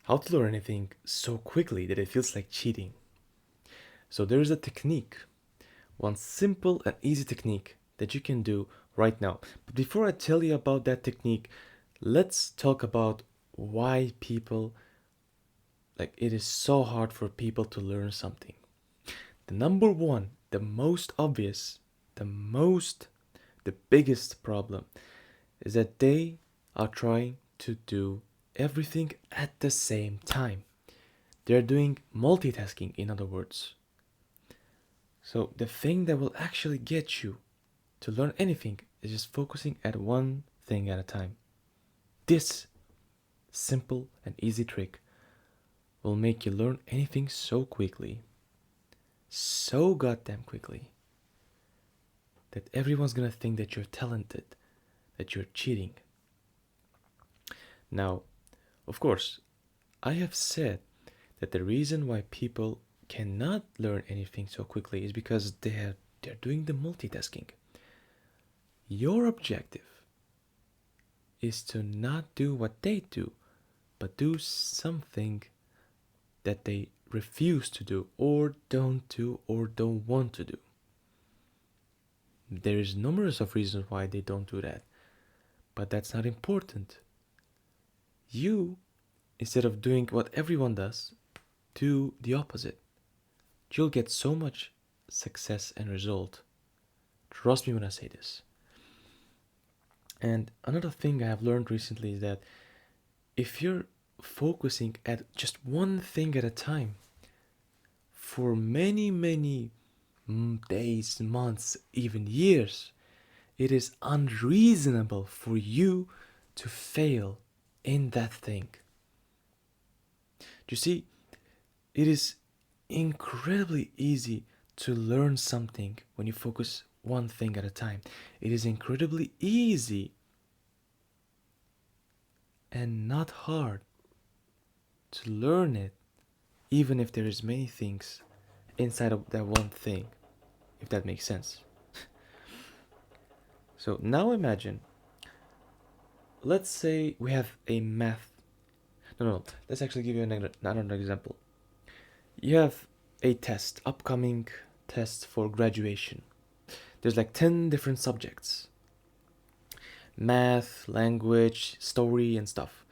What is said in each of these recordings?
how to learn anything so quickly that it feels like cheating. So there is a technique, one simple and easy technique that you can do right now. But before I tell you about that technique, let's talk about why people, like, it is so hard for people to learn something. The number one, the most obvious, the most, the biggest problem is that they are trying to do everything at the same time. They're doing multitasking, in other words. So the thing that will actually get you to learn anything is just focusing at one thing at a time. This simple and easy trick will make you learn anything so quickly, so goddamn quickly, that everyone's gonna think that you're talented, that you're cheating. Now, of course, I have said that the reason why people cannot learn anything so quickly is because they're doing the multitasking. Your objective is to not do what they do, but do something that they refuse to do or don't do or don't want to do. There is numerous of reasons why they don't do that, but that's not important. You, instead of doing what everyone does, do the opposite. You'll get so much success and result. Trust me when I say this. And another thing I have learned recently is that if you're focusing at just one thing at a time for many, many days, months, even years, it is unreasonable for you to fail in that thing. You see, it is incredibly easy to learn something when you focus one thing at a time. It is incredibly easy and not hard to learn it, even if there is many things inside of that one thing, if that makes sense. So now imagine, let's say we have a math. No, let's actually give you another example. You have a test, upcoming test for graduation. There's like 10 different subjects: math, language, story, and stuff.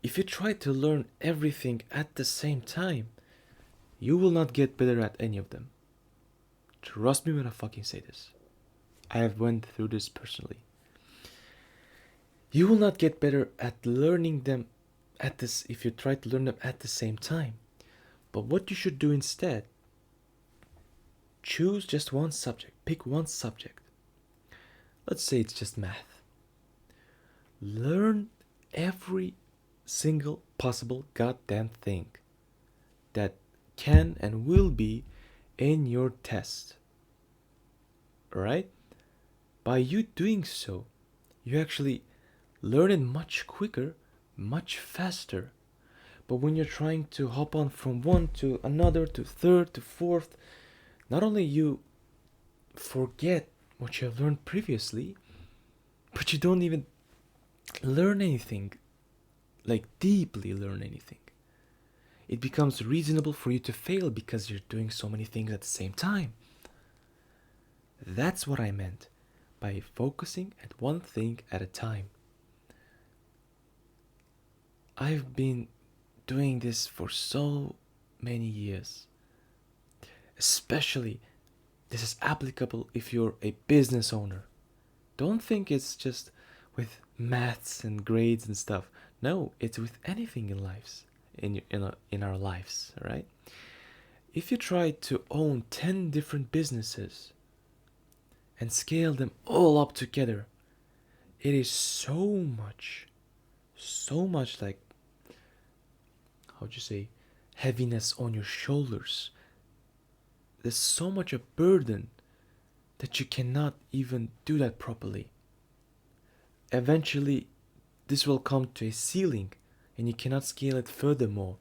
If you try to learn everything at the same time, you will not get better at any of them. Trust me when I fucking say this. I have went through this personally. You will not get better at learning them at this if you try to learn them at the same time. But what you should do instead, choose just one subject. Pick one subject. Let's say it's just math. Learn every single possible goddamn thing that can and will be in your test. Alright? By you doing so, you actually learn it much quicker, much faster. But when you're trying to hop on from one to another to third to fourth, not only you forget what you have learned previously, but you don't even learn anything, like deeply learn anything. It becomes reasonable for you to fail because you're doing so many things at the same time. That's what I meant by focusing at one thing at a time. I've been doing this for so many years. Especially, this is applicable if you're a business owner. Don't think it's just with maths and grades and stuff. No, it's with anything in lives, in our lives, right? If you try to own 10 different businesses and scale them all up together, it is so much like, how'd you say, heaviness on your shoulders. There's so much a burden that you cannot even do that properly. Eventually, this will come to a ceiling and you cannot scale it furthermore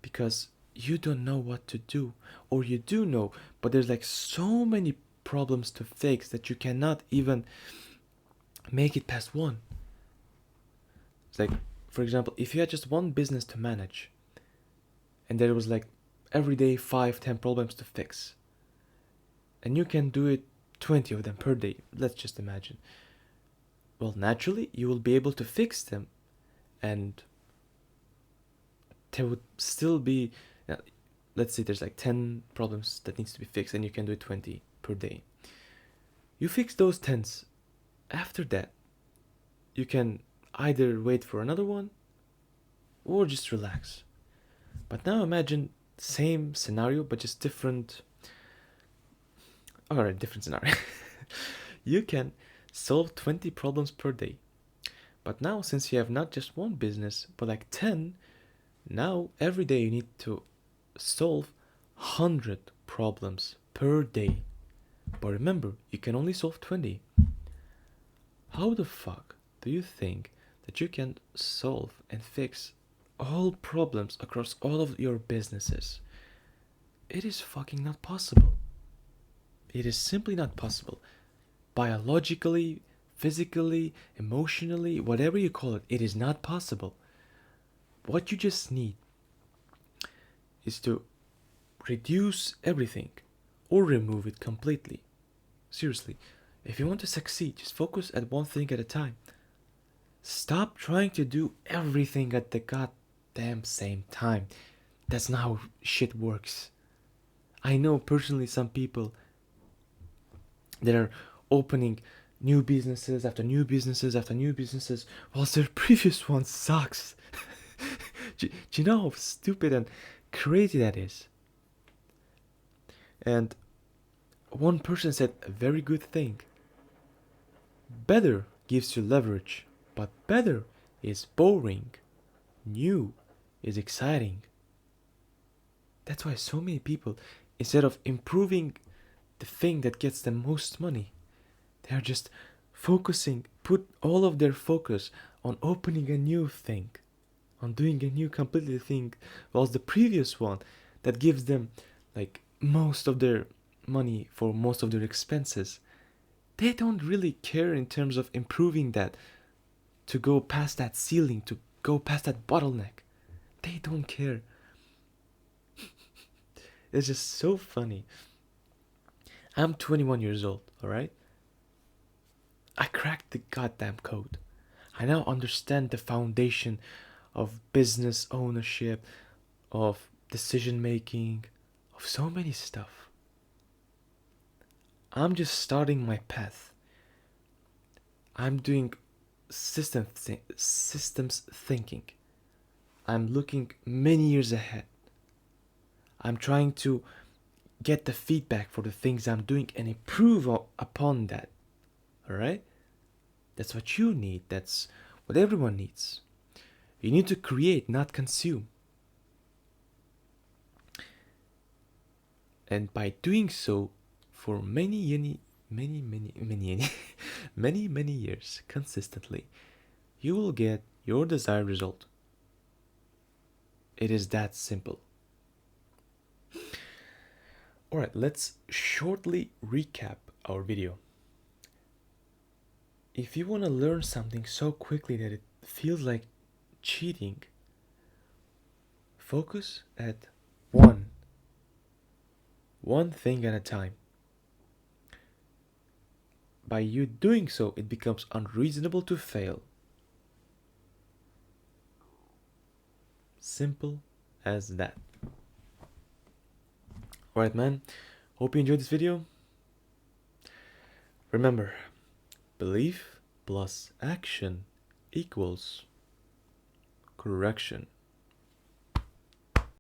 because you don't know what to do. Or you do know, but there's like so many problems to fix that you cannot even make it past one. It's like, for example, if you had just one business to manage, and there was like every day 5-10 problems to fix, and you can do it 20 of them per day, let's just imagine, well, naturally you will be able to fix them, and there would still be, let's say there's like 10 problems that needs to be fixed, and you can do it 20 per day. You fix those 10s. After that, you can either wait for another one or just relax. But now imagine same scenario but just different. Alright, different scenario. You can solve 20 problems per day. But now, since you have not just one business but like 10, now every day you need to solve 100 problems per day. But remember, you can only solve 20. How the fuck do you think that you can solve and fix all problems across all of your businesses? It is fucking not possible. It is simply not possible. Biologically, physically, emotionally, whatever you call it, it is not possible. What you just need is to reduce everything or remove it completely. Seriously, if you want to succeed, just focus at one thing at a time. Stop trying to do everything at the goddamn same time. That's not how shit works. I know personally some people that are opening new businesses after new businesses after new businesses whilst their previous one sucks. Do you know how stupid and crazy that is? And one person said a very good thing. Better gives you leverage, but better is boring. New is exciting. That's why so many people, instead of improving the thing that gets them most money, they are just put all of their focus on opening a new thing, on doing a new completely thing, whilst the previous one that gives them like most of their money for most of their expenses, they don't really care in terms of improving that, to go past that ceiling, to go past that bottleneck. They don't care. It's just so funny. I'm 21 years old, alright? I cracked the goddamn code. I now understand the foundation of business ownership, of decision making, of so many stuff. I'm just starting my path. I'm doing systems thinking. I'm looking many years ahead. I'm trying to get the feedback for the things I'm doing and improve upon that. Alright? That's what you need. That's what everyone needs. You need to create, not consume. And by doing so for many years consistently, you will get your desired result. It is that simple. Alright, let's shortly recap our video. If you want to learn something so quickly that it feels like cheating, focus at one thing at a time. By you doing so, it becomes unreasonable to fail. Simple as that. Alright, man, hope you enjoyed this video. Remember, belief plus action equals correction.